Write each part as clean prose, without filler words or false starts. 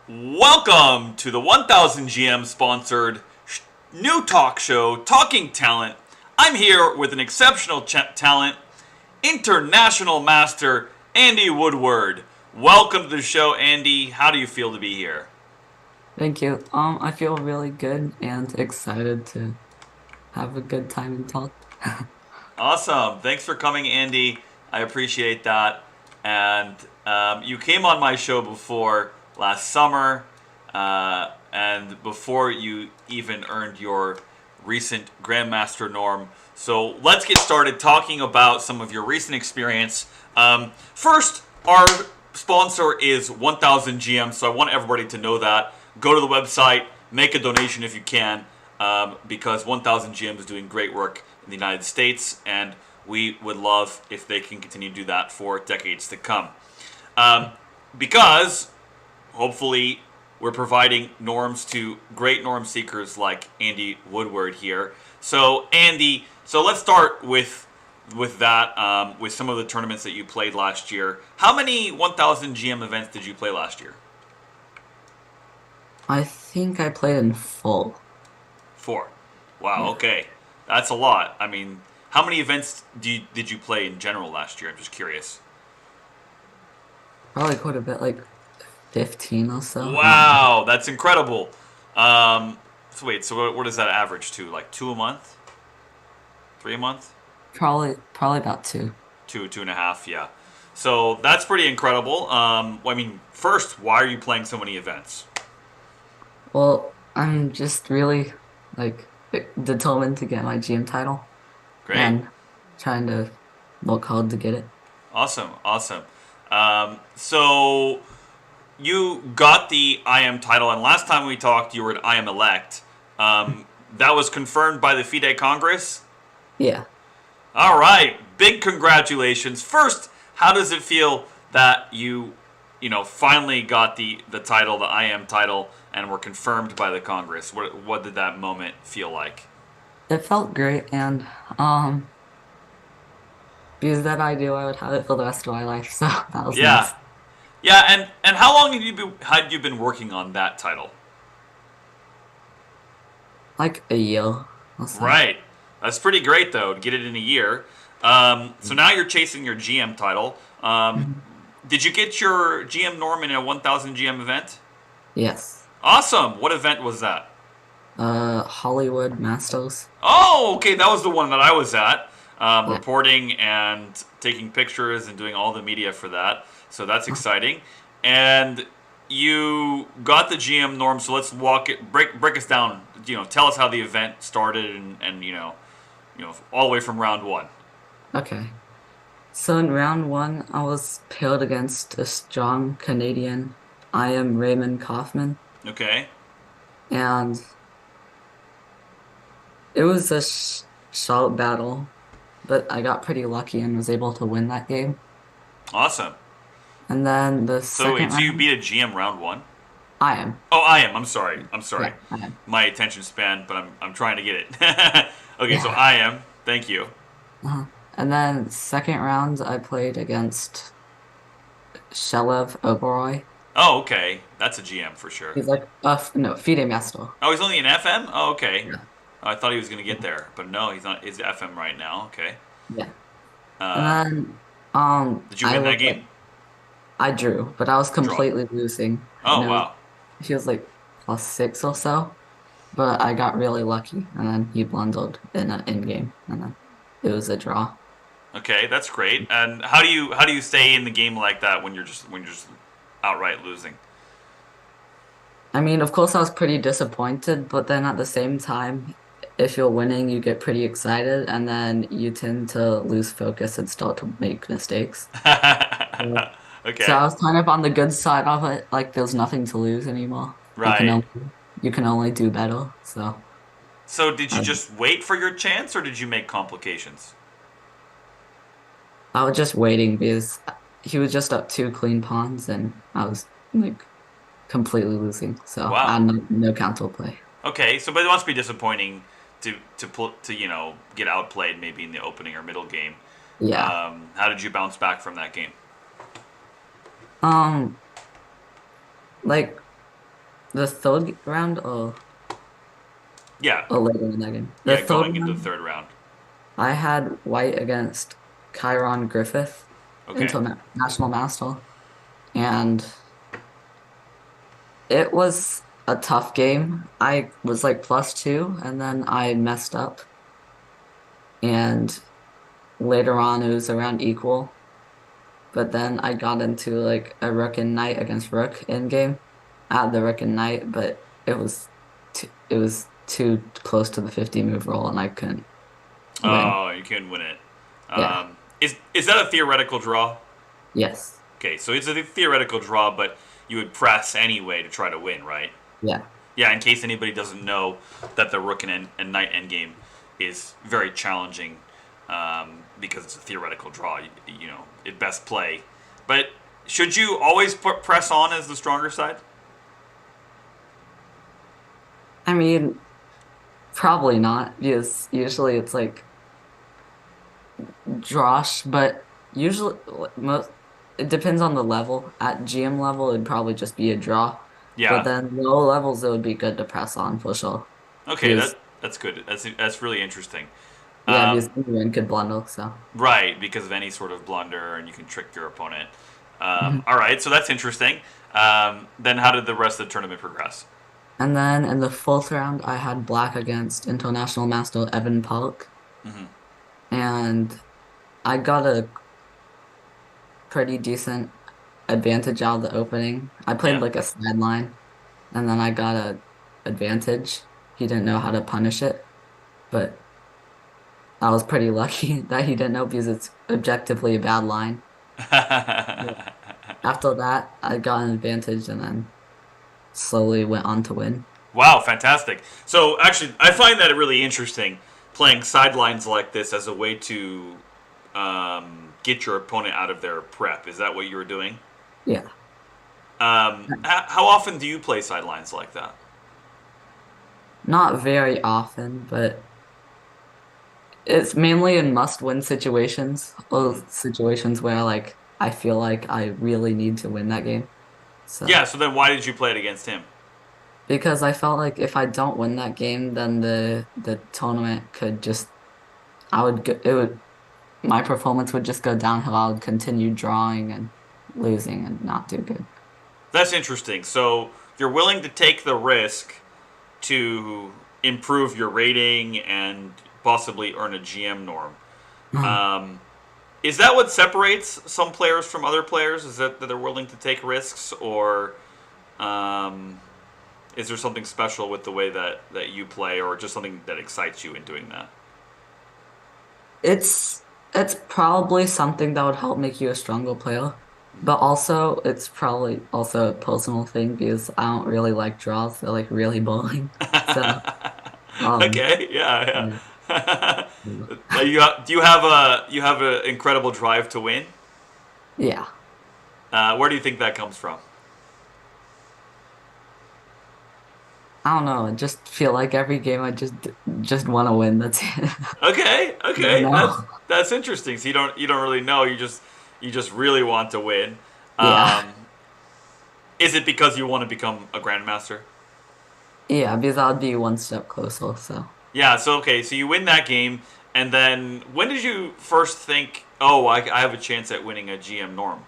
Welcome to the 1000 GM sponsored new talk show, Talking Talent. I'm here with an exceptional talent, international master, Andy Woodward. Welcome to the show, Andy. How do you feel to be here? Thank you. I feel really good and excited to have a good time and talk. Awesome. Thanks for coming, Andy. I appreciate that. And you came on my show before last summer, and before you even earned your recent Grandmaster norm. So let's get started talking about some of your recent experience. First, our sponsor is 1000 GM, so I want everybody to know that. Go to the website, make a donation if you can, because 1000 GM is doing great work in the United States, and we would love if they can continue to do that for decades to come. Because hopefully we're providing norms to great norm seekers like Andy Woodward here. So Andy, let's start with that, with some of the tournaments that you played last year. How many 1000 GM events did you play last year? I think I played in full. Four. Wow. Yeah, Okay, that's a lot. I mean, how many events did you play in general last year? I'm just curious. probably quite a bit, like 15 or so. Not Wow, that's incredible. So wait, so what does that average to? Like two a month, three a month, probably about two. two and a half? Yeah. So that's pretty incredible. I mean, first, why are you playing so many events? Well, I'm just really like determined to get my GM title Great, and trying to work hard to get it. awesome, awesome. So you got the IM title, and last time we talked, you were at IM elect. That was confirmed by the FIDE Congress. Yeah. All right, big congratulations. First, how does it feel that you finally got the title, the IM title, and were confirmed by the Congress? What did that moment feel like? It felt great and because that I knew I would have it for the rest of my life, so that was Yeah, nice. yeah, and how long had you been working on that title? Like a year or so. Right, that's pretty great though to get it in a year. So now you're chasing your GM title. Mhm. Did you get your GM norm in a 1000 GM event? Yes. Awesome. What event was that? Hollywood Masters. Oh, okay, that was the one that I was at, Yeah. reporting and taking pictures and doing all the media for that. So that's exciting. And you got the GM norm. So let's break us down. Tell us how the event started, and all the way from round one. Okay. So in round one, I was paired against a strong Canadian. I am Raymond Kaufman, Okay, and it was a short battle, but I got pretty lucky and was able to win that game. awesome. And then the So second wait, so you round, beat a GM round one? I am. Oh, I am. I'm sorry. I'm sorry. Yeah, I am. My attention span, but I'm trying to get it. Okay, so Yeah. I am. Thank you. Uh-huh. And then second round, I played against Shelev Oberoi. Oh, okay. That's a GM for sure. He's like, no, FIDE Master. Oh, he's only an FM? Oh, okay. Yeah. Oh, I thought he was going to get there, but no, he's not. He's FM right now. Okay. Yeah. And Uh, then did you I win that was game? like I drew, but I was Draw. completely losing. And Oh, it was wow. he was like +6 or so. But I got really lucky and then he blundered in an in game and then it was a draw. Okay, that's great. And how do you stay in the game like that when you're just outright losing? I mean, of course I was pretty disappointed, but then at the same time, if you're winning, you get pretty excited and then you tend to lose focus and start to make mistakes. Yeah. So Okay. I was kind of on the good side of it, like there's nothing to lose anymore. You can Right. only you can only do better. So So did you I, just wait for your chance, or did you make complications? I was just waiting because he was just up two clean pawns and I was like completely losing. So I Wow. had no counter play. Okay, so but it must be disappointing to get outplayed maybe in the opening or middle game. Yeah. How did you bounce back from that game? Um, like The third round Yeah, or later in that game? The yeah, third going into the round, third round. I had white against Chiron Griffith, Okay. international master, and it was a tough game. I was like +2, and then I messed up, and later on it was around equal. But then I got into like a rook and knight against rook in game. I had the rook and knight, but it was too close to the 50 move roll, and I couldn't win. Oh, you can win it. Yeah. Is that a theoretical draw? Yes. Okay, so it's a theoretical draw, but you would press anyway to try to win, right? Yeah. Yeah, in case anybody doesn't know that the rook and knight endgame is very challenging because it's a theoretical draw. You know, it best play. But should you always press on as the stronger side? I mean, probably not, because usually it's like drosh, but usually most it depends on the level. At GM level, it'd probably just be a draw, but Yeah. then low levels, it would be good to press on for sure. Okay, Because that's good. That's really interesting. yeah, because anyone could blunder. So Right, because of any sort of blunder, and you can trick your opponent. Mhm. All right, so that's interesting. Then how did the rest of the tournament progress? And then in the fourth round, I had black against international master Evan Pollock, Hmm. and I got a pretty decent advantage out of the opening. I played Yeah. like a sideline, and then I got a advantage. He didn't know how to punish it, but I was pretty lucky that he didn't know because it's objectively a bad line. Yeah. After that, I got an advantage and then slowly went on to win. Wow, fantastic. So actually, I find that really interesting playing sidelines like this as a way to get your opponent out of their prep. Is that what you were doing? Yeah. How often do you play sidelines like that? Not very often, but it's mainly in must-win situations or Hmm. situations where like I feel like I really need to win that game. Yeah. So, So then, why did you play it against him? because I felt like if I don't win that game, then the tournament could just I would go, it would my performance would just go downhill. I would continue drawing and losing and not do good. That's interesting. So you're willing to take the risk to improve your rating and possibly earn a GM norm. Um, is that what separates some players from other players? Is that they're willing to take risks, or um, is there something special with the way that you play, or just something that excites you in doing that? It's it's probably something that would help make you a stronger player, but also it's probably also a personal thing because I don't really like draws. They're like really boring. So, Okay, yeah, yeah. yeah. Like do you have an incredible drive to win? Yeah. Where do you think that comes from? I don't know. I just feel like every game I just want to win. That's it. Okay, You okay, know? that's interesting. So you don't really know. You just really want to win. Yeah. Um, is it because you want to become a grandmaster? Yeah, because I'll be one step closer. So Yeah. So okay, so you win that game, and then when did you first think, oh, I have a chance at winning a GM norm?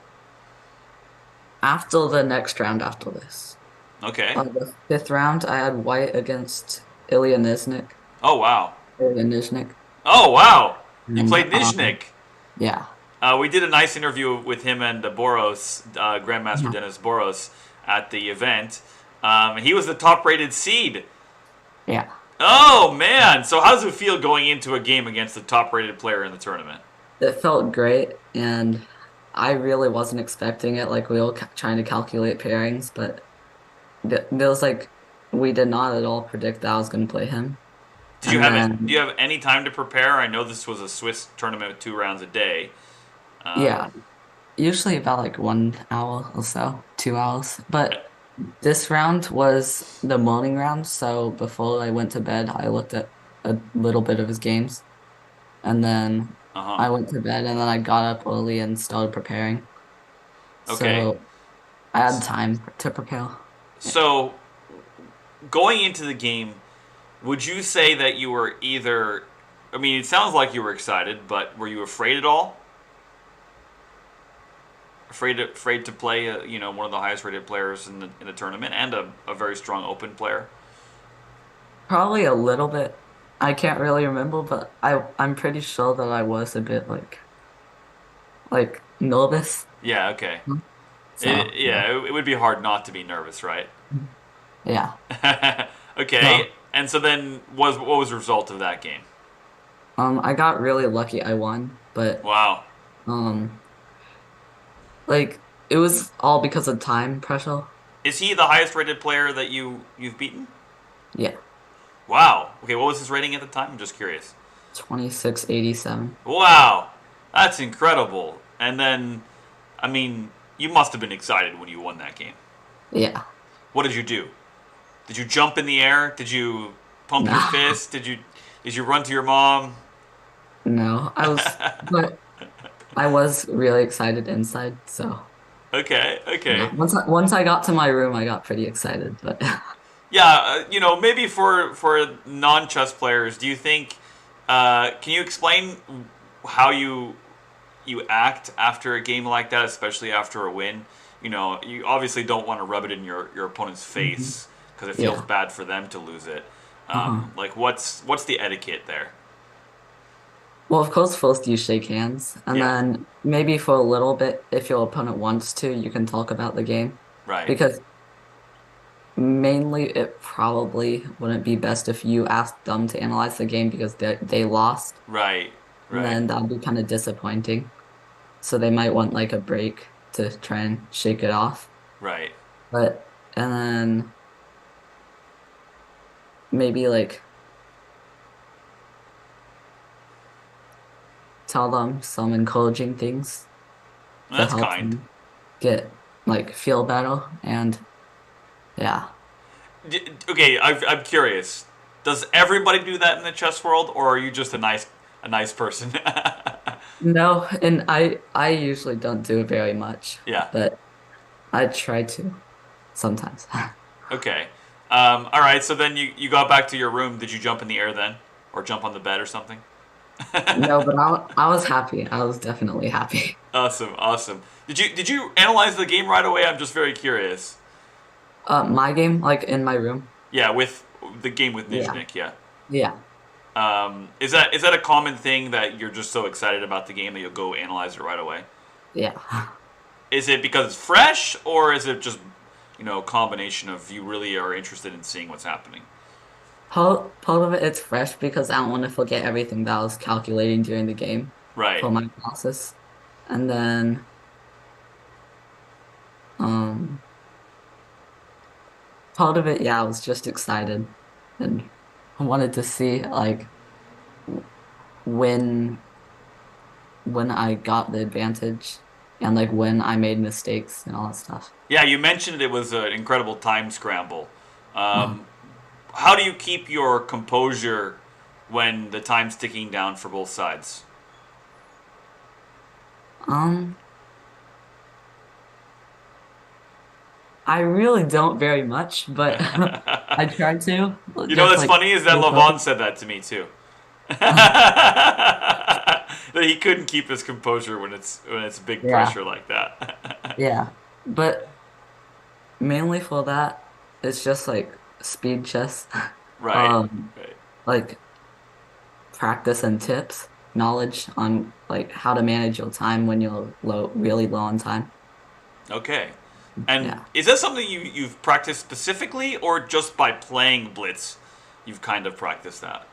after the next round after this, Okay. the fifth round, I had white against Ilya Niznik. Oh wow. Ilya Niznik. Oh wow. You And played Nizhnik. yeah. We did a nice interview with him and Boros, Grandmaster Yeah. Dennis Boros, at the event. He was the top-rated seed. Yeah. Oh man! So how does it feel going into a game against the top-rated player in the tournament? It felt great, and I really wasn't expecting it. Like we were trying to calculate pairings, but there was like we did not at all predict that I was going to play him. Did you And have it? Do you then have any time to prepare? I know this was a Swiss tournament with 2 rounds a day. yeah, Um, usually about like 1 hour or so, 2 hours. But this round was the morning round, so before I went to bed, I looked at a little bit of his games, and then uh huh. I went to bed, and then I got up early and started preparing. Okay. So I had time to prepare. So going into the game, would you say that you were either? I mean, it sounds like you were excited, but were you afraid at all? Afraid to play, one of the highest rated players in the tournament and a very strong open player. Probably a little bit. I can't really remember, but I'm pretty sure that I was a bit like nervous. Yeah. Okay. So yeah. It would be hard not to be nervous, right? Yeah. Okay. So And so then, what was the result of that game? I got really lucky. I won, but Wow. um like it was all because of time pressure. Is he the highest rated player that you've beaten? Yeah. Wow. Okay. What was his rating at the time? I'm just curious. 2687. Wow. That's incredible. And then, I mean, you must have been excited when you won that game. Yeah. What did you do? Did you jump in the air? Did you pump your Nah. fist? Did you run to your mom? No. But I was really excited inside, so Okay, yeah. okay. Once I got to my room, I got pretty excited, but Yeah, maybe for non-chess players, do you think can you explain how you act after a game like that, especially after a win? You obviously don't want to rub it in your opponent's Mhm. face because it feels Yeah. bad for them to lose it. Uh-huh. Like what's the etiquette there? Well, of course, first you shake hands, and Yeah, then maybe for a little bit, if your opponent wants to, you can talk about the game. right, Because mainly it probably wouldn't be best if you asked them to analyze the game because they lost, right, and right, then that'd be kind of disappointing. So they might want like a break to try and shake it off. right. And then maybe like tell them some encouraging things to That's help kind. them get feel better. And yeah. Okay, I'm curious. Does everybody do that in the chess world, or are you just a nice person? No, and I usually don't do it very much, Yeah. but I try to sometimes. Okay. All right. So then you got back to your room. Did you jump in the air then, or jump on the bed or something? No, but I was happy. I was definitely happy. Awesome. Awesome. Did you analyze the game right away? I'm just very curious. My game, like in my room. Yeah, with the game with Yeah. Nizhnik. Yeah. Yeah. Is that a common thing that you're just so excited about the game that you'll go analyze it right away? Yeah. Is it because it's fresh, or is it just a combination of you really are interested in seeing what's happening? Part of it it's fresh because I don't want to forget everything that I was calculating during the game Right. for my analysis. And then um part of it, yeah, I was just excited and I wanted to see when when I got the advantage and like when I made mistakes and all that stuff. Yeah, you mentioned it was an incredible time scramble. Uh, Um, how do you keep your composure when the time's ticking down for both sides? um, I really don't very much, but I try to just What's like funny is that stay Lavon focused. said that to me too. That he couldn't keep his composure when it's big Yeah, pressure like that. yeah. But mainly for that, it's just like speed chess, Right. um, Right. like practice and tips, knowledge on like how to manage your time when you're really low on time. Okay. And Yeah, is that something you've practiced specifically, or just by playing Blitz, you've kind of practiced that?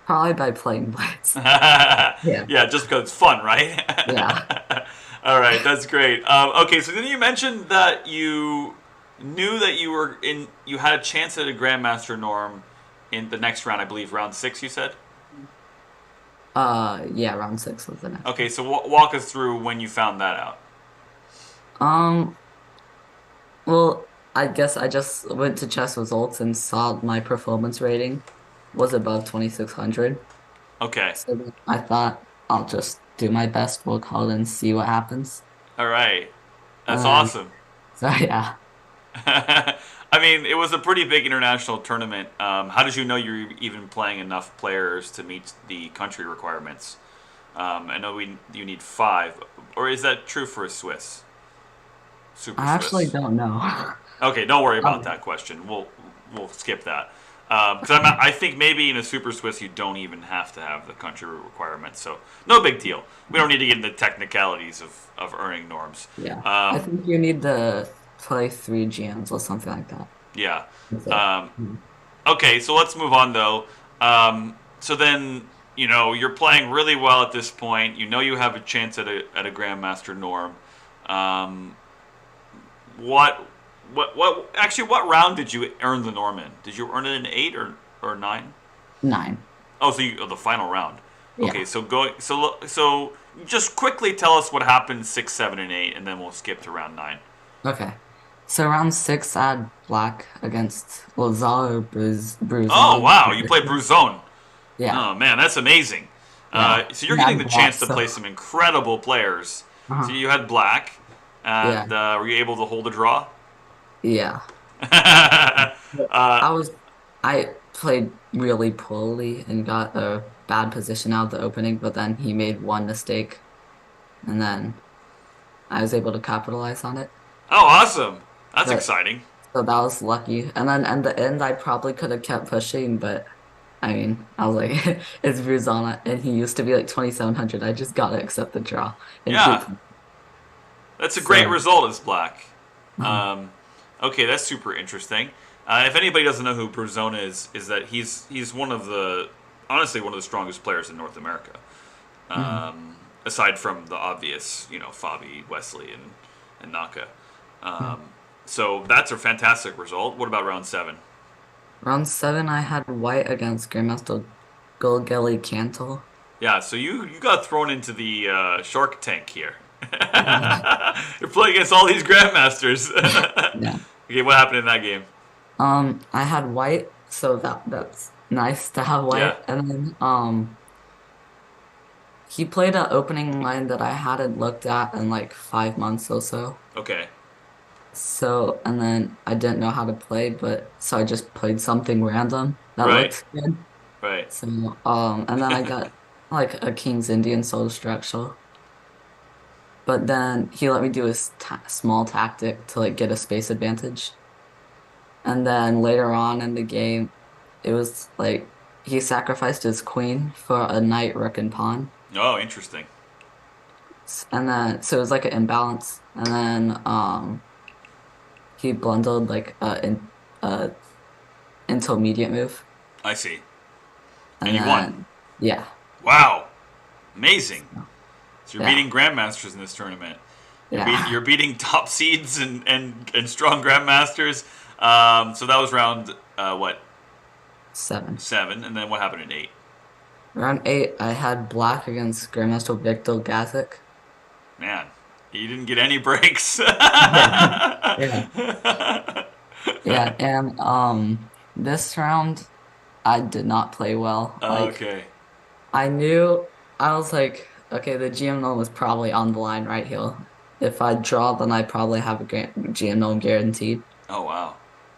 probably by playing Blitz. Yeah, Yeah, just because it's fun, right? yeah. All right, that's great. Okay, so then you mentioned that you knew that you had a chance at a Grandmaster norm in the next round, I believe, round six. You said. Yeah, round six was the next Okay, one. so walk us through when you found that out. Um, well, I guess I just went to chess results and saw my performance rating was above 2600. Okay, So then I thought I'll just do my best, work hard, and see what happens. all right, And that's then, awesome. so yeah. I I mean, it was a pretty big international tournament. How did you know you were even playing enough players to meet the country requirements? I know you need five, or is that true for a Swiss? Super I actually Swiss. don't know. Okay, don't worry about Um, that question. We'll skip that. Because I think maybe in a Super Swiss you don't even have to have the country requirements, so no big deal. We don't need to get into technicalities of earning norms. yeah, I Um, think you need to play 3 GMs or something like that. yeah. That's it. Um, Mhm. okay, so let's move on though. So then you're playing really well at this point. You know you have a chance at a Grandmaster norm. Um, what what round did you earn the norm in? Did you earn it in 8 or 9? 9. Oh, the final round. Okay, Yeah. so just quickly tell us what happened 6, 7, and 8, and then we'll skip to round 9. Okay. So round 6, I had black against Lazaro Oh Bruzon. wow, you played Bruzone. Yeah. Oh man, that's amazing. Yeah. So you're He getting had the black, chance to play so some incredible players. So uh-huh. you had black, Yeah. and were you able to hold a draw? Yeah. But uh, I played really poorly and got a bad position out of the opening, but then he made one mistake and then I was able to capitalize on it. oh, awesome! That's But exciting. so that was lucky. And then at the end I probably could have kept pushing, but I mean, I was like, it's Ruzana and he used to be like 2,700. I just gotta accept the draw and keep Yeah, that's a great so result as black. uh, Um, okay, that's super interesting. If anybody doesn't know who Bruzone is that he's one of the honestly one of the strongest players in North America. mhm. Aside from the obvious, Fabi, Wesley, and Naka. Yeah. So that's a fantastic result. What about round 7? Round 7 I had white against Grandmaster Gulgeli Cantle. Yeah, so you got thrown into the shark tank here. Yeah. You're playing against all these grandmasters. Yeah. Okay, what happened in that game? I had white, so that's nice to have Yeah. white. And then he played an opening line that I hadn't looked at in like 5 months or so. Okay. So and then I didn't know how to play, but so I just played something random that Right. looked good. Right. So and then I got like a King's Indian solo structure. But then he let me do a small tactic to like get a space advantage. And then later on in the game, it was like he sacrificed his queen for a knight, rook, and pawn. Oh, interesting. And then so it was like an imbalance. And then he blundered like a intermediate move. I see. And And you won. then yeah. Wow. Amazing. So, So you're yeah. beating grandmasters in this tournament. You're Yeah. beating top seeds and strong grandmasters. So that was round what 7. 7, and then what happened in 8? Round 8, I had black against Grandmaster Victor Gazik. Man, you didn't get any breaks. Yeah. Yeah. Yeah, and this round I did not play well. Like Okay. I knew I was like, okay, the GM gnome was probably on the line right here. If I draw, then I probably have a GM gnome guaranteed. Oh wow.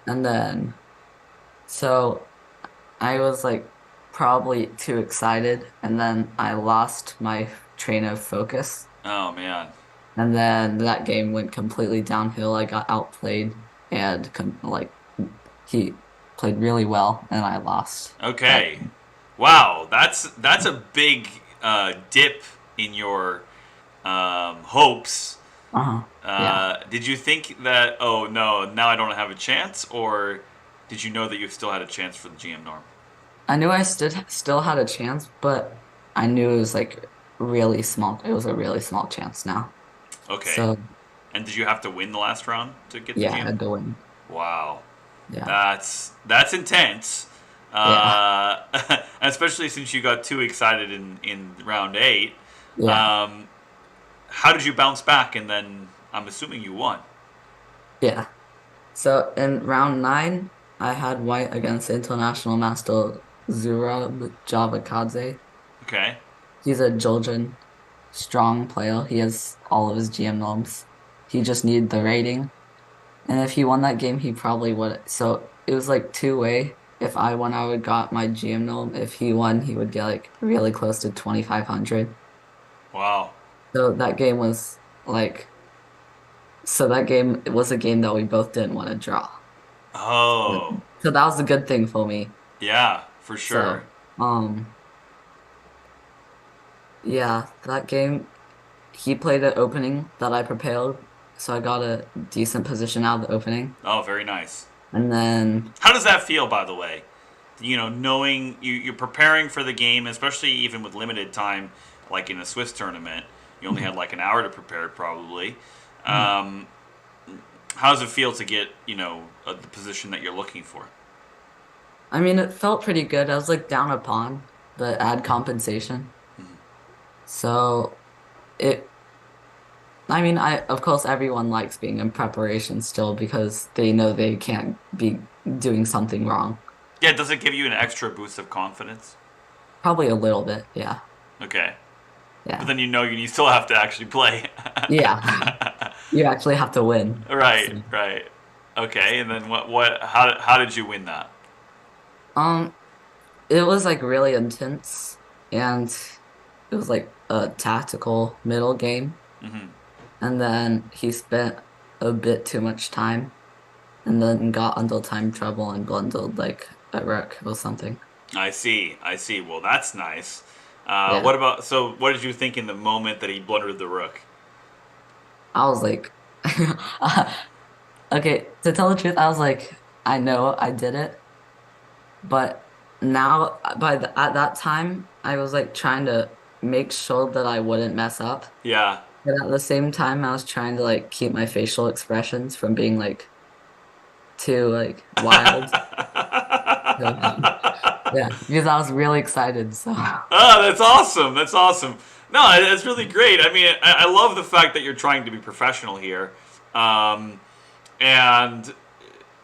And then so I was like probably too excited, and then I lost my train of focus. Oh man. And then that game went completely downhill. I got outplayed and like he played really well, and I lost that Okay. game. Wow. That's a big dip in your hopes. Uh-huh. Yeah. Did you think that? Oh no, now I don't have a chance, or did you know that you still had a chance for the GM norm? I knew I still had a chance, but I knew it was like really small. It was a really small chance now. Okay. So And did you have to win the last round to get the yeah, I GM? had to win. Wow. Yeah. That's intense. Yeah. Uh, especially since you got too excited in round 8. Yeah. Um, how did you bounce back? And then I'm assuming you won. Yeah. So in round 9, I had white against international master Zura Javakadze. Okay. He's a Georgian strong player. He has all of his GM norms. He just needed the rating. And if he won that game, he probably would. So it was like two-way. If I won, I would got my GM gnome. If he won, he would get like really close to 2,500. Wow. So that game was like, so that game was a game that we both didn't want to draw. Oh, So that was a good thing for me. yeah, for sure. So, yeah, that game, he played an opening that I prepared. So I got a decent position out of the opening. Oh, very nice. And then, How does that feel, by the way? Knowing you're preparing for the game, especially even with limited time, like in a Swiss tournament, you only had like an hour to prepare, probably. Um, how does it feel to get, the position that you're looking for? I mean, it felt pretty good. I was like down a pawn, but add compensation. So it, I mean, of course, everyone likes being in preparation still because they know they can't be doing something wrong. Yeah, does it give you an extra boost of confidence? Probably a little bit, yeah. Okay. But Yeah. then you still have to actually play. Yeah. You actually have to win. Right, So, right. Okay, and then how did you win that? um, it was like really intense and it was like a tactical middle game. Hmm. And then he spent a bit too much time and then got under time trouble and blundered like a rook or something. I see, I see. Well, that's nice. Yeah. What about, so what did you think in the moment that he blundered the rook? I was like, okay, to tell the truth, I was like, I know I did it, but now at that time, I was like trying to make sure that I wouldn't mess up. Yeah. But at the same time, I was trying to like keep my facial expressions from being like too like wild. So, yeah, because I was really excited. So Oh, that's awesome. That's awesome. No, that's really great. I mean, I love the fact that you're trying to be professional here. Um, and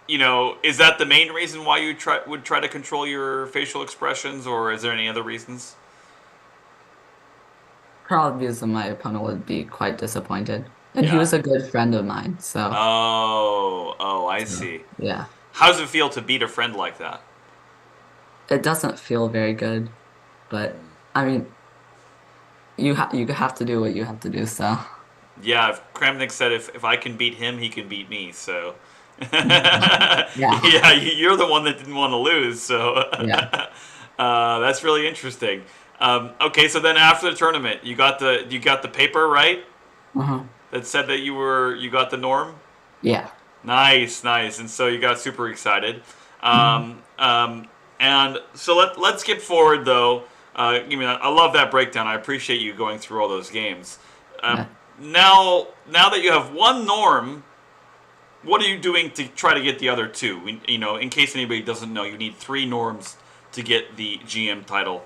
is that the main reason why you would try to control your facial expressions, or is there any other reasons? probably because my opponent would be quite disappointed. And he Yeah. was a good friend of mine. Oh, I So see. yeah. How does it feel to beat a friend like that? It doesn't feel very good, but I mean, you have to do what you have to do. So Yeah, if Kramnik said if I can beat him, he can beat me. So, yeah, yeah, you're the one that didn't want to lose. So, yeah. that's really interesting. Okay, so then after the tournament, you got the paper right Uh-huh. that said that you got the norm. Yeah. Nice, nice, and so you got super excited. Mhm. And so let's skip forward though. I love that breakdown. I appreciate you going through all those games. Um, Yeah. now that you have one norm, what are you doing to try to get the other two? In case anybody doesn't know, you need three norms to get the GM title.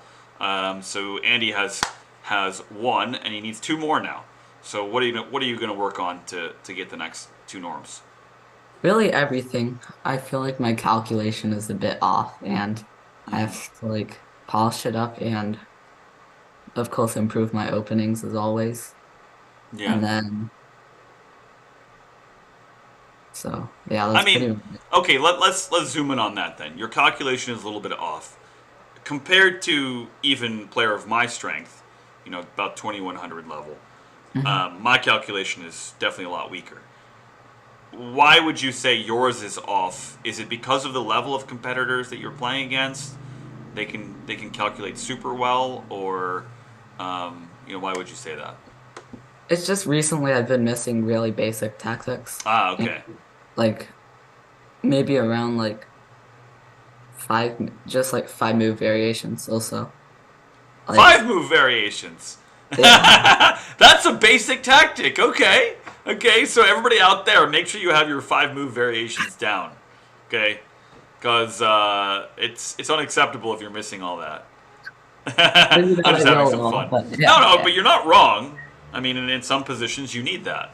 So Andy has one, and he needs two more now. So what are you going to work on to get the next two norms? Really everything. I feel like my calculation is a bit off, and I have to like polish it up and of course improve my openings as always. Yeah. And then so yeah, I that's pretty mean, much it. okay, let's zoom in on that then. Your calculation is a little bit off compared to even player of my strength. About 2100 level. Mhm. My calculation is definitely a lot weaker. Why would you say yours is off? Is it because of the level of competitors that you're playing against? They can calculate super well, or why would you say that? It's just recently I've been missing really basic tactics. Ah, And okay. like maybe around like just like five move variations also. Like Five move variations. yeah. That's a basic tactic. Okay. Okay, so everybody out there, make sure you have your five move variations down. Okay? Because it's unacceptable if you're missing all that. Maybe I'm not just having some ideal, fun. but No, yeah, no, yeah. but you're not wrong. I mean, in some positions, you need that.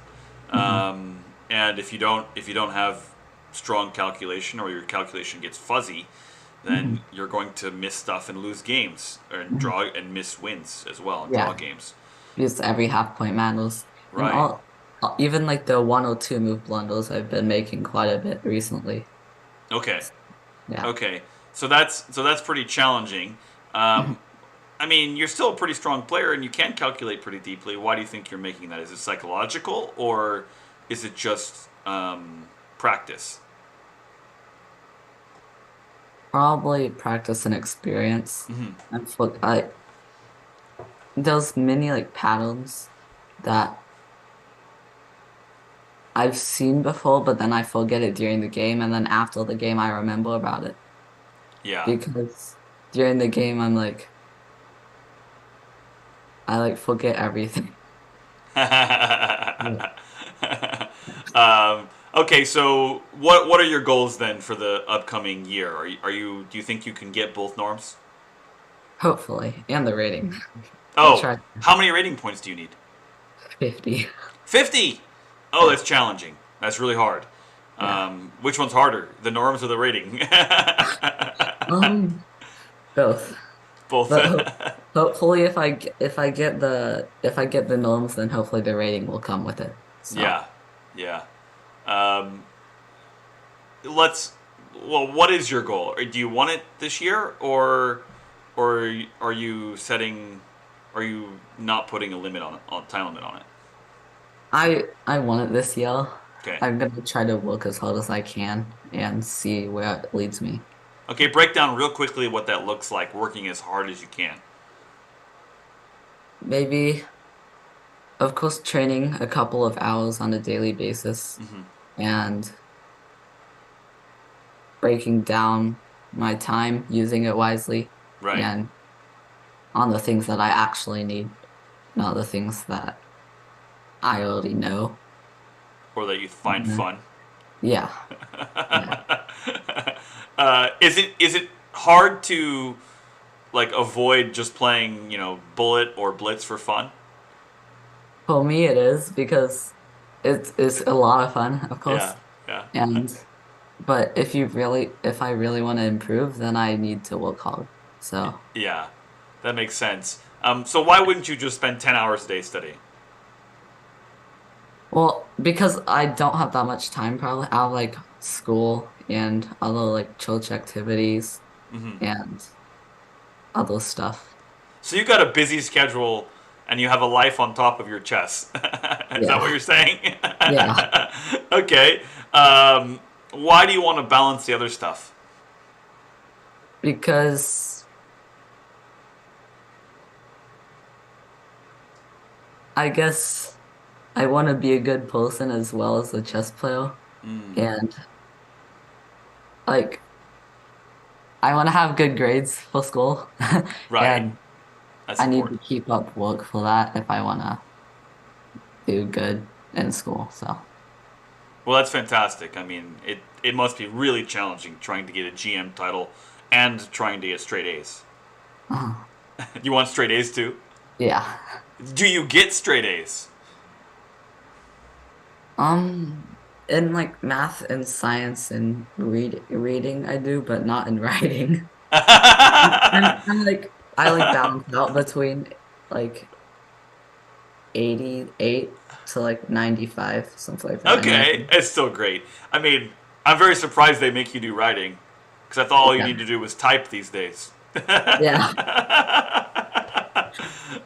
Hmm. And if you don't have strong calculation, or your calculation gets fuzzy, then Hmm. you're going to miss stuff and lose games, or Hmm. draw and miss wins as well, and draw Yeah. games. Because every half point matters. And Right. even like the 102 move blunders I've been making quite a bit recently. Okay. Yeah. Okay. So that's pretty challenging. Um, I mean, you're still a pretty strong player, and you can calculate pretty deeply. Why do you think you're making that? Is it psychological, or is it just practice? Probably practice and experience. Hmm. I there's many like patterns that I've seen before, but then I forget it during the game, and then after the game I remember about it. Yeah. Because during the game I like forget everything. Yeah. Okay, so what are your goals then for the upcoming year? Are you do you think you can get both norms? Hopefully. And the rating. I'll Oh, try how many rating points do you need? 50. 50. Oh, Yeah. that's challenging. That's really hard. Yeah. Which one's harder, the norms or the rating? Um, Both. Both. But hopefully if I get the norms, then hopefully the rating will come with it. So Yeah, yeah. Um, let's. Well, what is your goal? Or do you want it this year, or are you setting? Are you not putting a limit on time limit on it? I want it this year. Okay. I'm gonna try to work as hard as I can and see where it leads me. Okay. Break down real quickly what that looks like. Working as hard as you can. Maybe, of course, training a couple of hours on a daily basis Hmm. and breaking down my time, using it wisely, Right. and on the things that I actually need, not the things that I already know. Or that you find Mhm. fun. Yeah, yeah. Is it hard to like avoid just playing bullet or blitz for fun? For me, it is because it's a lot of fun, of Yeah, course. yeah, And but if I really want to improve, then I need to work hard. So, yeah. That makes sense. So why wouldn't you just spend 10 hours a day studying? well, because I don't have that much time, probably I have like school and other like church activities Hmm. and other stuff. So you got a busy schedule, and you have a life on top of your chess. Is that what Yeah, you're saying? yeah. Okay. Why do you want to balance the other stuff? Because I guess I want to be a good person as well as a chess player. Mm, And like I want to have good grades for school. right. And That's I need to important. keep up work for that if I want to do good in school. So, Well, that's fantastic. I mean, it must be really challenging trying to get a GM title and trying to get straight A's. uh, You want straight A's too? yeah. Do you get straight A's? In like math and science and reading I do, but not in writing. I like balance out between like 88 to like 95, something like that in Okay, writing. it's still great. I mean, I'm very surprised they make you do writing, because I thought all you Yeah. need to do was type these days. Yeah.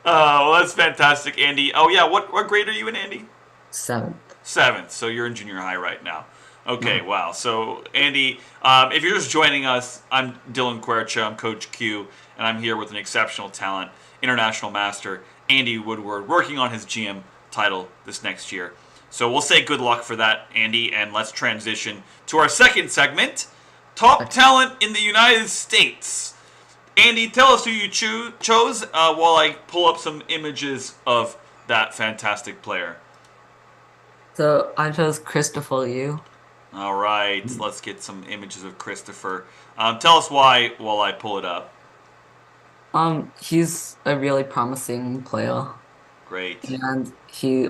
Well, that's fantastic, Andy. Oh yeah, what grade are you in, Andy? Seventh. Seventh. So you're in junior high right now. Okay, Uh, wow. So Andy, if you're just joining us, I'm Dylan Quercia. I'm Coach Q, and I'm here with an exceptional talent, international master Andy Woodward, working on his GM title this next year. So we'll say good luck for that, Andy, and let's transition to our second segment, top okay. talent in the United States. Andy, tell us who you chose while I pull up some images of that fantastic player. So I chose Christopher Yoo. All right, let's get some images of Christopher. Tell us why while I pull it up. He's a really promising player, Great. and he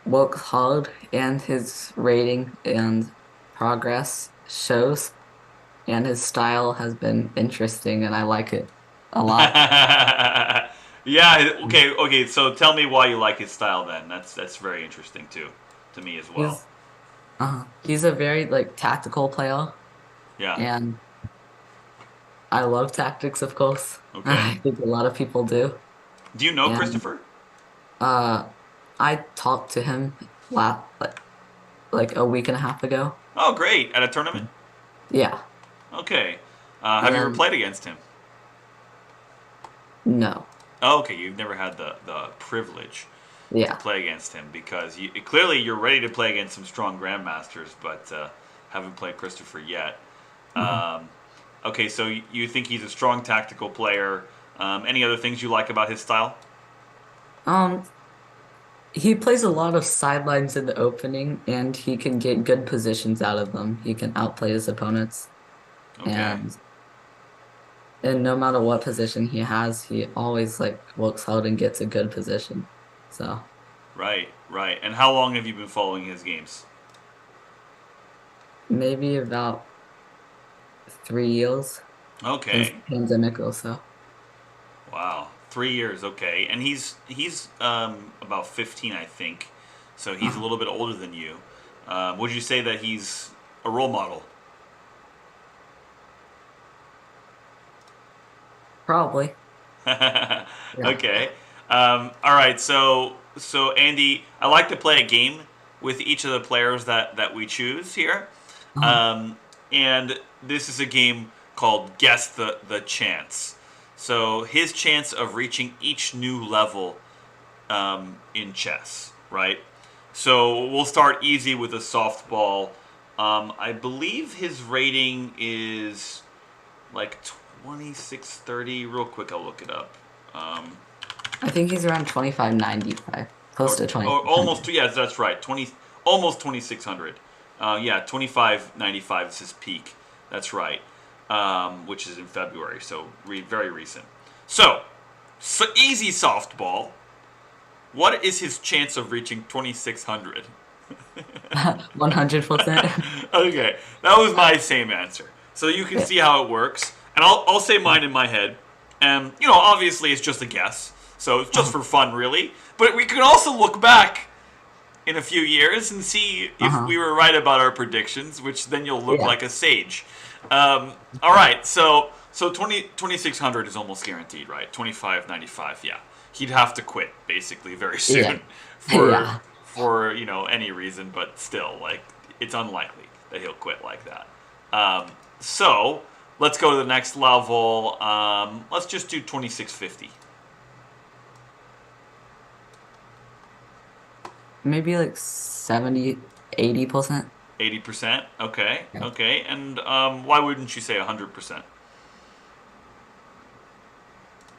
works hard, and his rating and progress shows, and his style has been interesting, and I like it a lot. Yeah. Okay. Okay. So tell me why you like his style. Then that's very interesting too. to me as well. He's a very like tactical player, Yeah. and I love tactics, of course. Okay. I think a lot of people do. Do you know And Christopher? uh, I talked to him like a week and a half ago. Oh, great. At a tournament? Yeah. Okay. Have you ever And played against him? no. Oh, okay. You've never had the privilege to Yeah. play against him because clearly you're ready to play against some strong grandmasters, but haven't played Christopher yet. Uh-huh. Um, okay, so you think he's a strong tactical player. Any other things you like about his style? Um, he plays a lot of sidelines in the opening, and he can get good positions out of them. He can outplay his opponents, Okay. and no matter what position he has, he always like works hard and gets a good position. So Right, right. And how long have you been following his games? maybe about 3 years since Okay. the pandemic or so. Wow. 3 years, okay. And he's about 15, I think. So he's a Uh, little bit older than you. Would you say that he's a role model? Probably. Yeah. Okay. All right. So Andy, I like to play a game with each of the players that we choose here, Uh-huh. um, and this is a game called Guess the Chance. So his chance of reaching each new level in chess, right? So we'll start easy with a softball. I believe his rating is like 2630. Real quick, I'll look it up. Um, I think he's around 2595, close to or almost, 2600. yeah, that's right. 20, almost 2600. Yeah, 2595 is his peak. That's right. Which is in February, so very recent. So easy softball. What is his chance of reaching 2600? 100%. Okay, that was my same answer. So you can Yeah. see how it works, and I'll say mine in my head. And obviously it's just a guess, so it's just Uh-huh. for fun, really. But we can also look back in a few years and see if Uh-huh. we were right about our predictions, which then you'll look Yeah. like a sage. All right, so 2600 is almost guaranteed, right? 2595, yeah. He'd have to quit basically very Yeah. soon for Yeah. any reason, but still, like, it's unlikely that he'll quit like that. So let's go to the next level. Let's just do 2650. Maybe like 70, 80%. 80%. Okay, Yeah. okay. And why wouldn't you say 100%?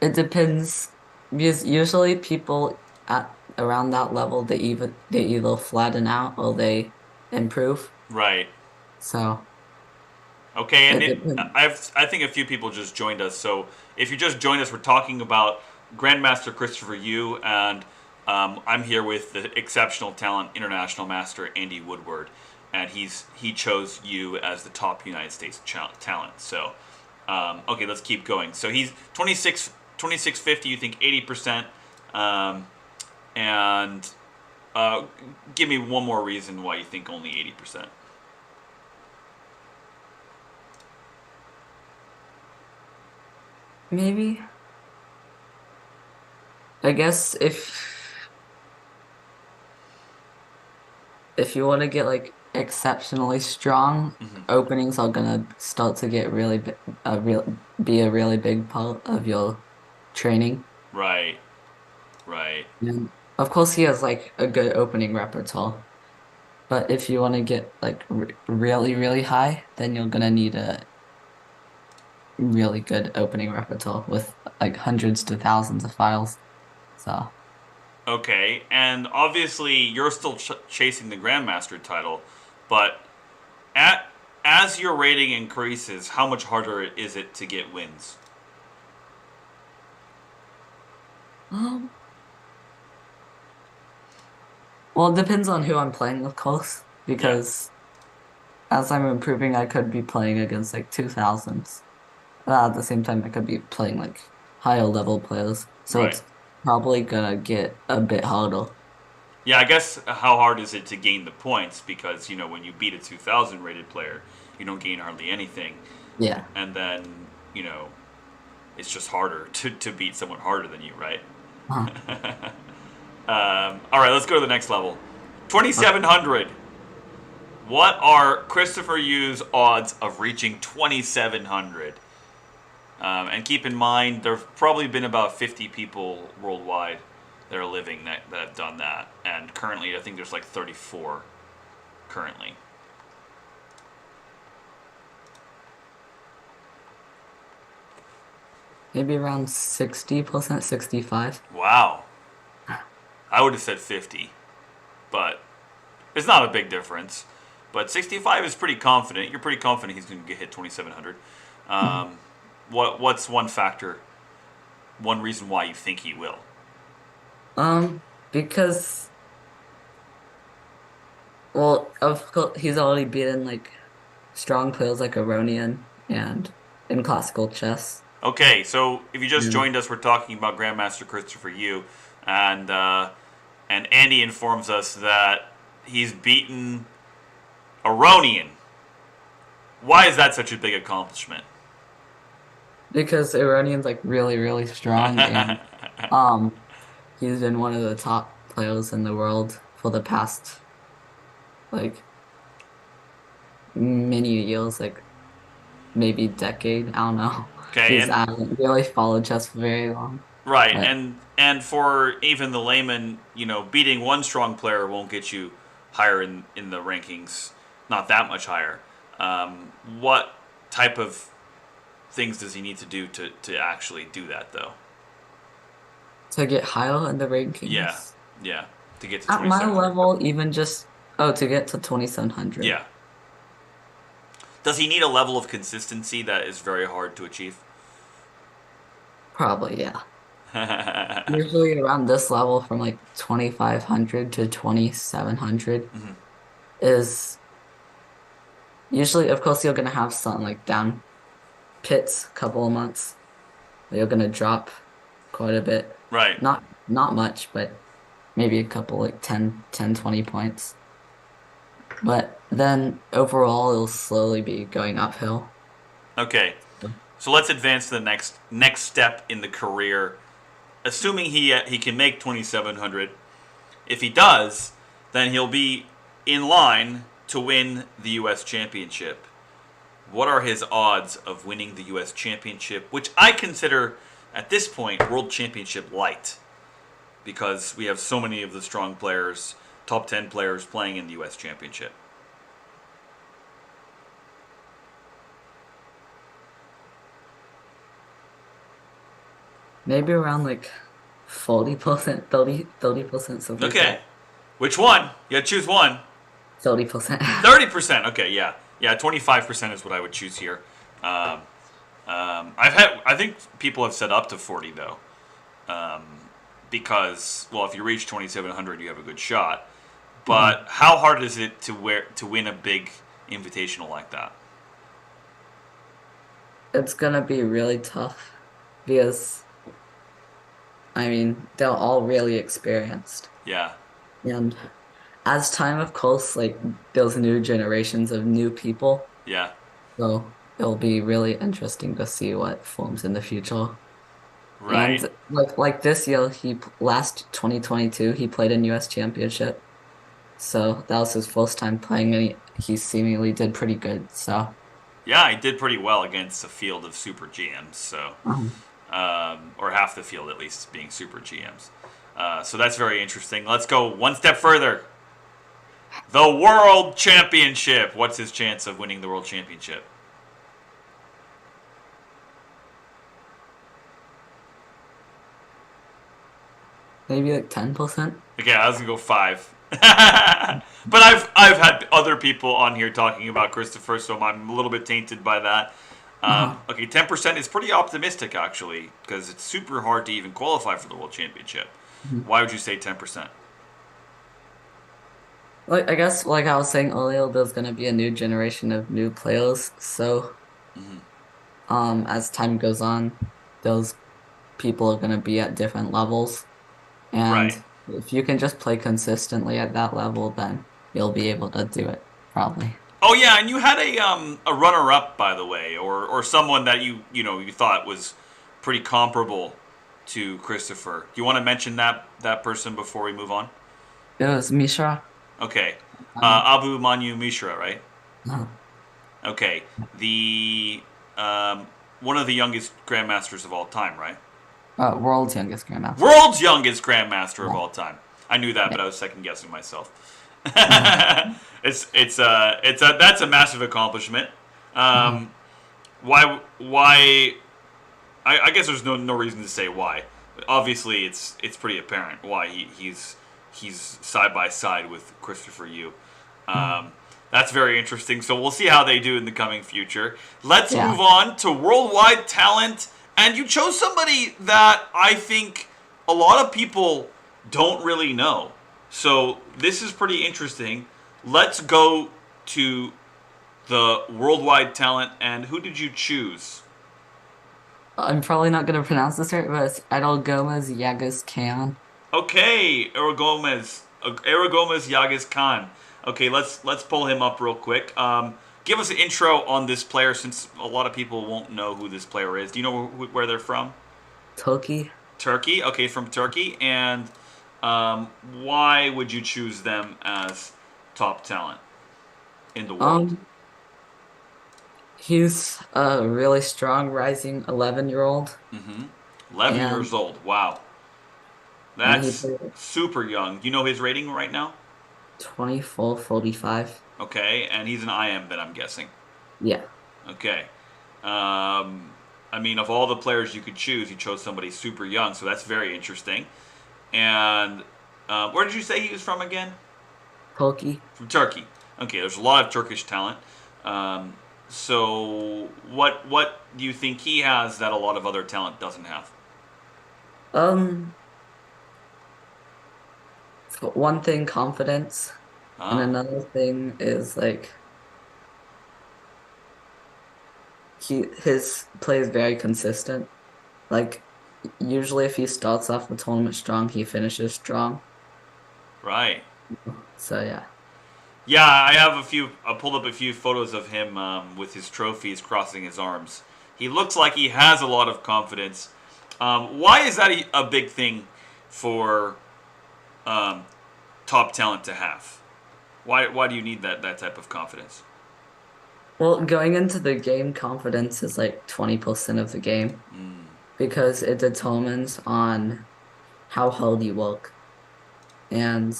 It depends because usually people at around that level they either flatten out or they improve. Right. So Okay, and it depends. I think a few people just joined us. So if you just joined us, we're talking about Grandmaster Christopher Yoo, and I'm here with the exceptional talent international master Andy Woodward, and he chose you as the top United States talent. So okay, let's keep going. So he's 2650. You think 80%, and uh, give me one more reason why you think only 80%. Maybe I guess if you want to get like exceptionally strong, Hmm. openings are gonna start to get really be a really big part of your training. Right, right. And of course, he has like a good opening repertoire. But if you want to get like r really, really high, then you're gonna need a really good opening repertoire with like hundreds to thousands of files. So Okay, and obviously you're still chasing the Grandmaster title, but at as your rating increases, how much harder is it to get wins? um, well, it depends on who I'm playing, of course, Yeah, because as I'm improving, I could be playing against like 2000s. At the same time, I could be playing like higher level players. So right. it's probably gonna get a bit harder. Yeah, I guess how hard is it to gain the points? Because when you beat a 2,000 rated player, you don't gain hardly anything, Yeah. and then you know it's just harder to beat someone harder than you, right? Uh-huh. All right, let's go to the next level. Okay. 2,700. What are Christopher Yoo's odds of reaching 2,700? And keep in mind, there have probably been about 50 people worldwide that are living that have done that. And currently, I think there's like 34 currently. Maybe around 60%, 65. Wow. I would have said 50, but it's not a big difference. But 65 is pretty confident. You're pretty confident he's going to get hit 2,700. Um, what's one factor, one reason why you think he will? Because well, of course he's already beaten like strong players like Aronian and in classical chess. Okay, so if you just And joined us, we're talking about Grandmaster Christopher Yoo, and Andy informs us that he's beaten Aronian. Why is that such a big accomplishment? because Iranian's like really, really strong and um he's been one of the top players in the world for the past like many years, like maybe decade. I don't know. Okay, Because and I haven't really followed chess for very long. right, But and for even the layman, beating one strong player won't get you higher in the rankings, not that much higher. What type of things does he need to do to actually do that, though? to get higher in the Yeah, rankings. yeah, to get to At my 2,700. level, even just to get to 2700. Yeah. Does he need a level of consistency that is very hard to achieve? Probably, yeah. Usually around this level from like 2500 to 2700 Mhm. is usually, of course, you're gonna have some like down pits couple of months. You're gonna drop quite a bit. Right. Not much, but maybe a couple like 20 points. But then overall it'll slowly be going uphill. Okay. So let's advance to the next step in the career. Assuming he can make 2,700, if he does, then he'll be in line to win the U.S. Championship. What are his odds of winning the U.S. Championship, which I consider at this point World Championship light, because we have so many of the strong players, top 10 players playing in the U.S. Championship. Maybe around like 40%, 30%, something like Okay. that. Which one? You gotta choose one. 30%. 30%. Okay, yeah. Yeah, 25% is what I would choose here. Um, I think people have said up to 40 though, um, because well, if you reach 2,700, you have a good shot. But Mhm. how hard is it to win a big invitational like that? It's gonna be really tough because I mean they're all really experienced. Yeah, And as time of course, like those new generations of new people, yeah, so it'll be really interesting to see what forms in the future. right. And like this year, last 2022, he played in US Championship. So that was his first time playing, and he seemingly did pretty good. So Yeah, he did pretty well against a field of super GMs. So, um, or half the field at least being super GMs. So that's very interesting. Let's go one step further. The World Championship. What's his chance of winning the World Championship? maybe like 10%. Okay, I was gonna go 5. But I've had other people on here talking about Christopher, so I'm a little bit tainted by that. Uh-huh. Okay, 10% is pretty optimistic actually, because it's super hard to even qualify for the World Championship. Mhm. Why would you say 10%? Like I guess, like I was saying earlier, there's gonna be a new generation of new players. So Hmm. as time goes on, those people are gonna be at different levels. Right. And If you can just play consistently at that level, then you'll be able to do it, probably. Oh yeah, and you had a runner up, by the way, or someone that you thought was pretty comparable to Christopher. Do you want to mention that person before we move on? It was Mishra. Okay, Um, Abu Manu Mishra, right? uh, Okay, the one of the youngest grandmasters of all time, right? World's youngest grandmaster. World's youngest grandmaster of Yeah. all time. I knew that, Yeah. but I was second guessing myself. That's a massive accomplishment. Um, why? I guess there's no reason to say why. Obviously, it's pretty apparent why he's side by side with Christopher Yoo. Um, that's very interesting. So we'll see how they do in the coming future. Let's Yeah. move on to worldwide talent. And you chose somebody that I think a lot of people don't really know. So this is pretty interesting. Let's go to the worldwide talent. And who did you choose? I'm probably not gonna pronounce this right, but it's Erdogmus Yagiz Kaan. Okay, Erdogmus Yagiz Kaan. Okay, let's pull him up real quick. Give us an intro on this player, since a lot of people won't know who this player is. Do you know where they're from? Toki. Turkey. Okay, from Turkey. And why would you choose them as top talent in the world? Um, he's a really strong rising 11-year-old, Mm-hmm. 11 years and old. Wow, he that's played super young. Do you know his rating right now? 24-45. Okay, and he's an IM, then I'm guessing. Yeah. Okay. I mean, of all the players you could choose, you chose somebody super young, so that's very interesting. And where did you say he was from again? Toki. From Turkey. Okay, there's a lot of Turkish talent. So what do you think he has that a lot of other talent doesn't have? Um, for one thing, confidence, and Ah, another thing is like his play is very consistent. Like usually if he starts off the tournament strong, he finishes strong. right. So yeah. Yeah, I have a few. I pulled up a few photos of him with his trophies crossing his arms. He looks like he has a lot of confidence. Why is that a big thing for um, top talent to have? Why do you need that type of confidence? Well, going into the game, confidence is like 20% of the game Mm. because it determines on how hard you work. And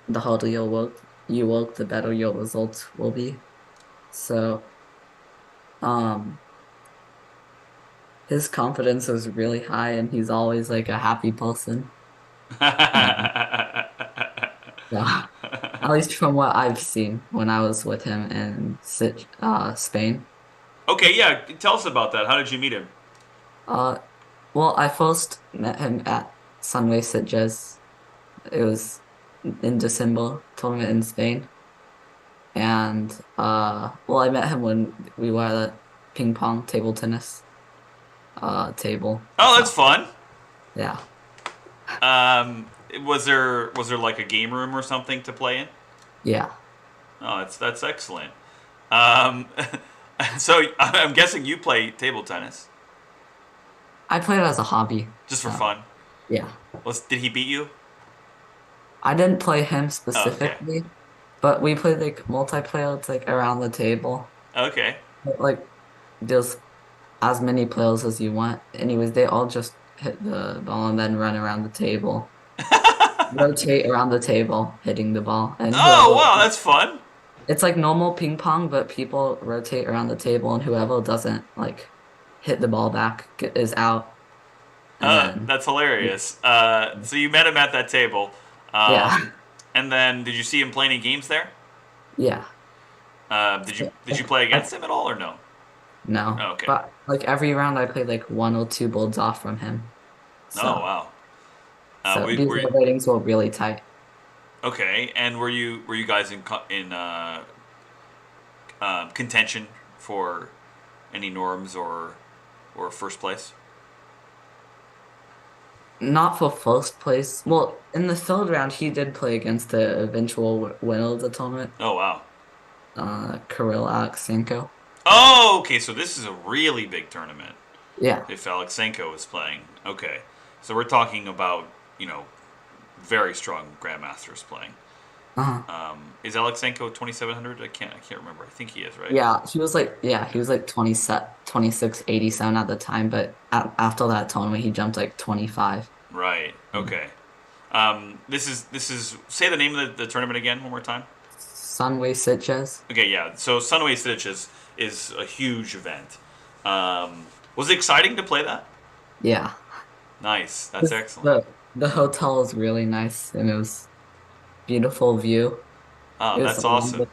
the harder you work, the better your results will be. So, um, his confidence is really high and he's always like a happy person. And yeah, at least from what I've seen when I was with him in Spain. Okay, yeah. Tell us about that. How did you meet him? Uh, well, I first met him at Sunway Sitges. It was in December, tournament in Spain. And well, I met him when we were at a ping pong table tennis table. Oh, So that's fun. yeah. Was there like a game room or something to play in? Yeah. Oh, that's excellent. Um, so I'm guessing you play table tennis I played it as a hobby. just for So fun. yeah. Did he beat you? I didn't play him Oh, okay. specifically, but we played like multiplayer. It's like around the table. Okay. But, like there's as many players as you want. Anyways, they all just hit the ball and then run around the table. Rotate around the table, hitting the ball. And Oh, whoever wow, that's fun. it's like normal ping pong, but people rotate around the table and whoever doesn't like hit the ball back is out. And then That's hilarious. So you met him at that table, yeah. and then did you see him play any games there? Yeah. Did you play I, against him at all or no? no. Oh, okay. But like every round I played like one or two boards off from him. Oh, So wow. these ratings were really tight. Okay, and were you guys in contention for any norms or first place? not for first place. Well, in the third round, he did play against the eventual winner of the tournament, Oh wow. Kirill Alexenko. Oh, okay. So this is a really big tournament. Yeah. If Alexenko is playing, okay. So we're talking about you know very strong grandmasters playing. Uh-huh. Is Alexenko 2700? I can't remember. I think he is, right? He was like 2687 at the time, but after that tournament, he jumped like 25. Right. Mm. Okay. This is say the name of the tournament again one more time. Sunway Sitges. Okay, yeah. So Sunway Stitch is a huge event. Was it exciting to play that? Yeah. Nice. That's This- excellent. the hotel was really nice and it was beautiful view. Oh, It was that's awesome.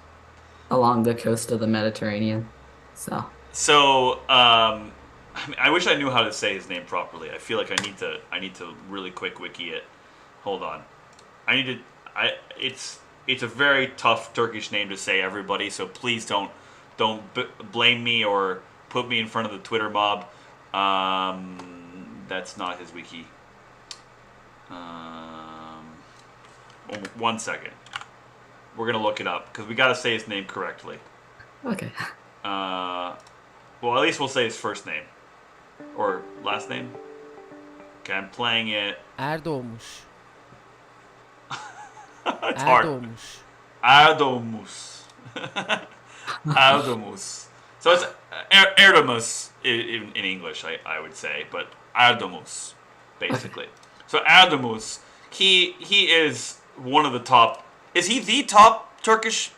along the coast of the Mediterranean. So, So, I wish I knew how to say his name properly. I feel like I need to really quick wiki it. Hold on. I need to. I it's a very tough Turkish name to say, everybody. So please don't blame me or put me in front of the Twitter mob. That's not his wiki. Um, 1 second. We're gonna look it up because we got to say his name correctly. okay. Uh, well, at least we'll say his first name or last name. Okay, I'm playing it. Erdogmus. It's hard. Erdogmus. Erdogmus. Erdogmus. So it's Erdogmus in English, I would say, but Erdogmus, basically. So Erdogmus, he is one of the top. Is he the top Turkish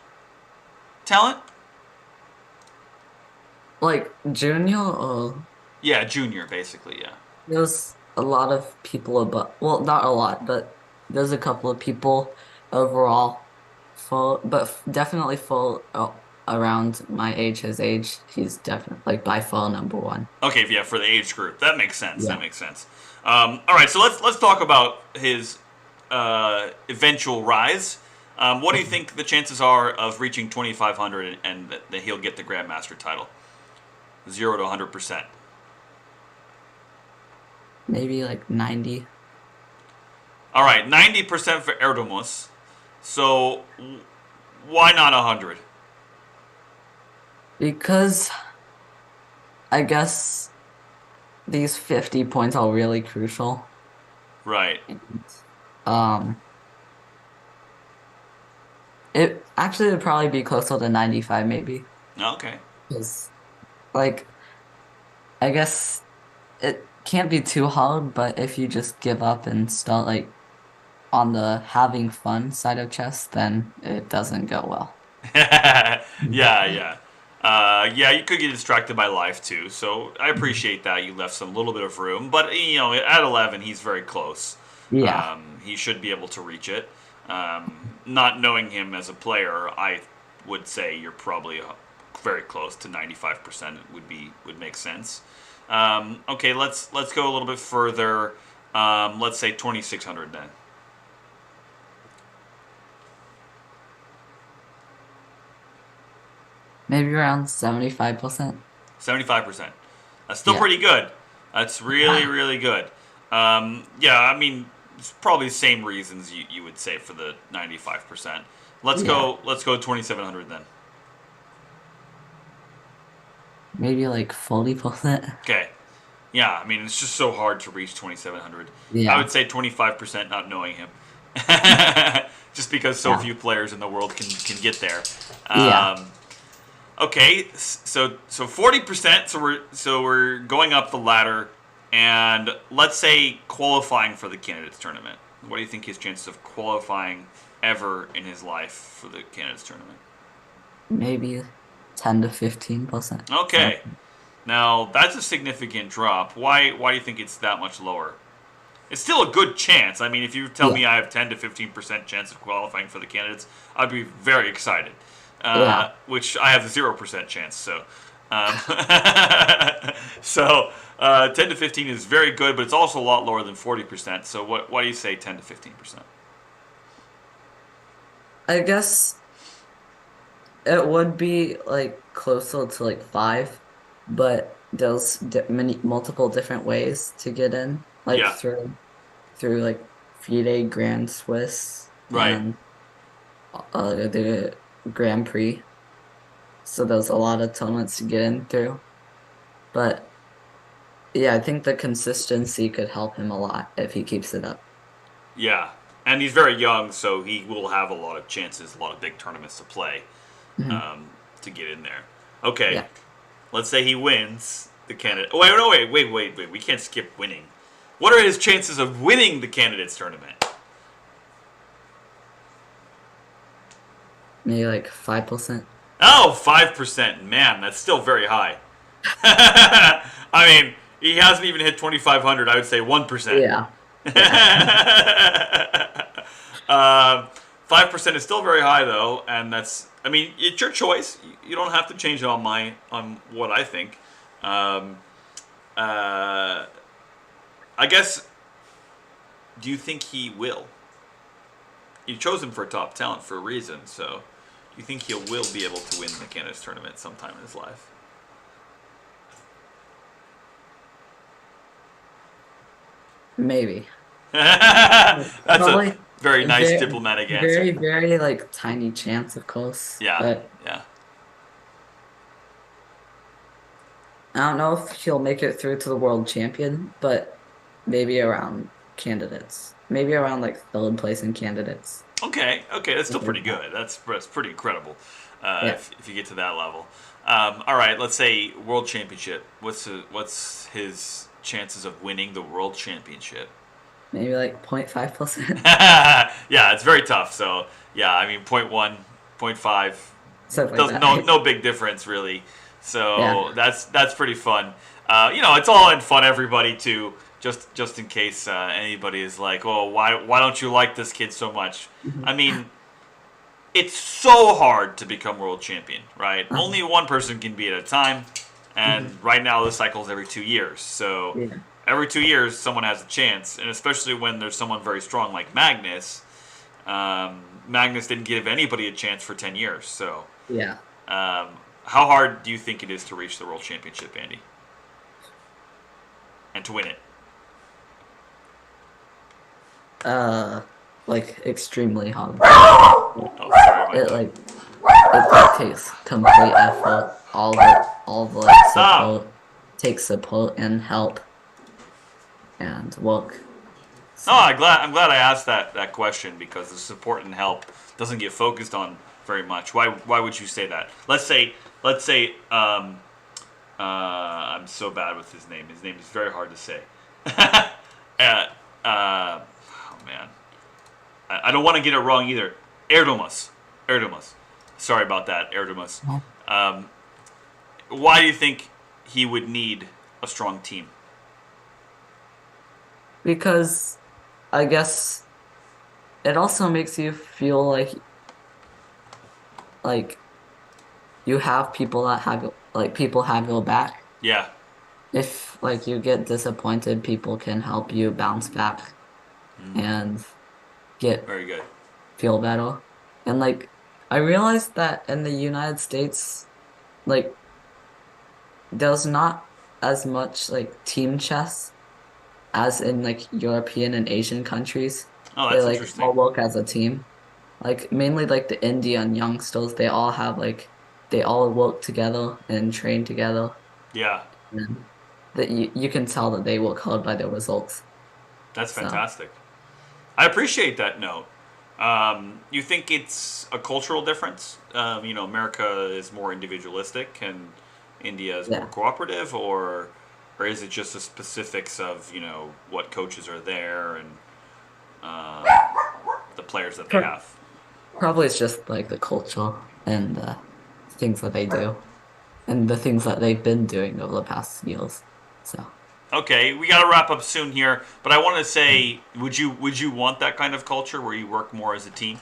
talent? Like junior or Yeah, junior, basically. Yeah. there's a lot of people above, well, not a lot, but there's a couple of people overall full, but definitely full around my age, his age. He's definitely like by far number one. Okay, yeah, for the age group, that makes sense. That Yeah. makes sense. All right, so let's talk about his eventual rise. What do you think the chances are of reaching 2,500 and that he'll get the Grandmaster title? 0 to 100%. Maybe like 90. All right, 90% for Erdogmus. So why not 100? Because I guess these 50 points are really crucial. Right. Um, it actually would probably be closer to 95 maybe. Okay. Because like I guess it can't be too hard, but if you just give up and start like on the having fun side of chess, then it doesn't go well. Yeah, yeah. Yeah, you could get distracted by life too. So I appreciate that you left some little bit of room. But at 11, he's very close. Yeah. He should be able to reach it. Not knowing him as a player, I would say you're probably very close to 95%. Would make sense. Okay, let's go a little bit further. Let's say 2,600 then. Maybe around 75%. 75%. That's still Yeah. pretty good. That's really, really good. Yeah, I mean, it's probably the same reasons you would say for the 95%. Yeah. Let's go 2,700 then. Maybe like 40%. Okay. Yeah, I mean, it's just so hard to reach 2,700. I would Yeah. say 25% not knowing him. Just because so Yeah. few players in the world can get there. Yeah. Okay, so 40%. So we're going up the ladder, and let's say qualifying for the candidates tournament. What do you think his chances of qualifying ever in his life for the candidates tournament? Maybe 10 to 15%. Okay, now that's a significant drop. Why do you think it's that much lower? It's still a good chance. I mean, if you tell Yeah. me I have 10 to 15% chance of qualifying for the candidates, I'd be very excited. Yeah. Which I have 0% chance. So, um, so 10 to 15 is very good, but it's also a lot lower than 40%. So, why do you say 10 to 15%? I guess it would be like closer to like five, but there's di many multiple different ways to get in, like Yeah. through through like FIDE Grand Swiss Right. and the Grand Prix. So there's a lot of tournaments to get in through. But yeah, I think the consistency could help him a lot if he keeps it up. Yeah. And he's very young, so he will have a lot of chances, a lot of big tournaments to play Mhm. to get in there. Okay. Yeah, Let's say he wins the candidate. Oh, wait, no, wait. We can't skip winning. What are his chances of winning the candidates tournament? maybe like 5%. Oh, 5%. Man, that's still very high. I mean, he hasn't even hit 2,500. I would say 1%. Yeah, yeah. 5% is still very high, though, and that's. I mean, it's your choice. You don't have to change it on what I think. Um, uh, I guess. Do you think he will? You chose him for top talent for a reason, so do you think he will be able to win the Canada's tournament sometime in his life? Maybe. That's a Probably very nice very, diplomatic answer. very, very like tiny chance, of course. Yeah, But yeah. I don't know if he'll make it through to the world champion, but maybe around candidates. Maybe around like third place in candidates. Okay, that's still Something pretty like that. good. That's pretty incredible Yeah. if you get to that level. All right, let's say world championship. What's his chances of winning the world championship? Maybe like 0.5%. Yeah, it's very tough. So yeah, I mean, point 0.1, point 0.5 Something like does that. no big difference really. Yeah. So that's pretty fun. It's all in fun, everybody too. Just in case anybody is like, oh, why don't you like this kid so much? I mean, it's so hard to become world champion, right? Only one person can be at a time, and right now the cycle is every 2 years. So Yeah. every 2 years, someone has a chance, and especially when there's someone very strong like Magnus. Magnus didn't give anybody a chance for 10 years. So Yeah. how hard do you think it is to reach the world championship, Andy, and to win it? Like extremely hard. Oh, sorry about It that. like takes complete effort. All the like Stop. support takes support and help and work. No, So I'm glad I asked that question because the support and help doesn't get focused on very much. Why would you say that? Let's say I'm so bad with his name. His name is very hard to say. Oh man, I don't want to get it wrong either. Erdogmus. Sorry about that, Erdogmus. Um, why do you think he would need a strong team? because I guess it also makes you feel like you have people that have like people have your back. Yeah, If like you get disappointed, people can help you bounce back and get very good. feel better. And like I realized that in the United States, like there's not as much like team chess as in like European and Asian countries. Oh, They that's like interesting. all work as a team. Like mainly like the Indian youngsters, they all have like they all work together and train together. Yeah, And that you can tell that they work hard by their results. that's So fantastic. I appreciate that note. You think it's a cultural difference? America is more individualistic and India is more yeah. cooperative, or is it just the specifics of what coaches are there and uh, the players that they Pro- have? Probably it's just like the culture and things that they do and the things that they've been doing over the past years. So Okay, we got to wrap up soon here, but I want to say, would you want that kind of culture where you work more as a team?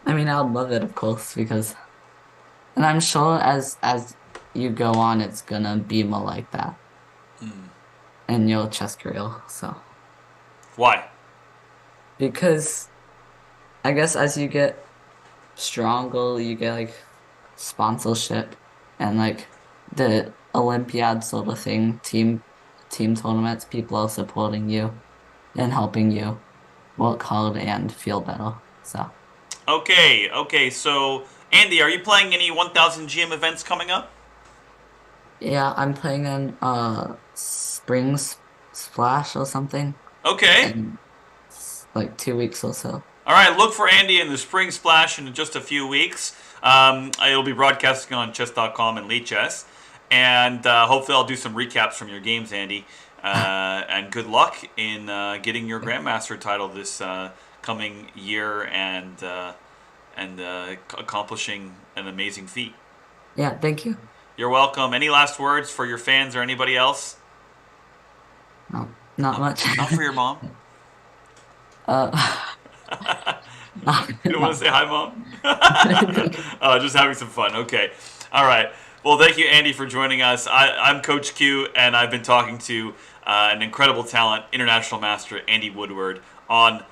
I mean, I would love it, of course, because and I'm sure as you go on, it's gonna be more like that in your chess career. So Why? because I guess as you get stronger, you get like sponsorship and like the Olympiad sort of thing, team tournaments, people are supporting you. and helping you work hard and feel better. So Okay. So, Andy, are you playing any 1000 GM events coming up? yeah, I'm playing in Splash or something Okay. in like 2 weeks or so. All right, look for Andy in the Spring Splash in just a few weeks. It'll be broadcasting on chess.com and Lead Chess. And hopefully, I'll do some recaps from your games, Andy. And good luck in getting your Grandmaster title this coming year and accomplishing an amazing feat. Yeah, thank you. You're welcome. Any last words for your fans or anybody else? No, not much. Not for your mom. Uh, not, You don't want to not. say hi, mom? Just having some fun. Okay. All right. Well, thank you, Andy, for joining us. I'm Coach Q, and I've been talking to an incredible talent, international master Andy Woodward, on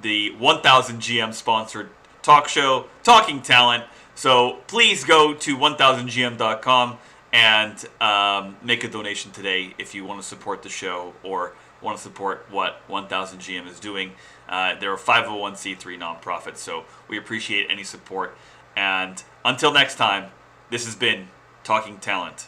the 1000 GM sponsored talk show, Talking Talent. So please go to 1000gm.com and make a donation today if you want to support the show or want to support what 1000GM is doing. They're a 501c3 nonprofit, so we appreciate any support. And until next time, this has been Talking Talent.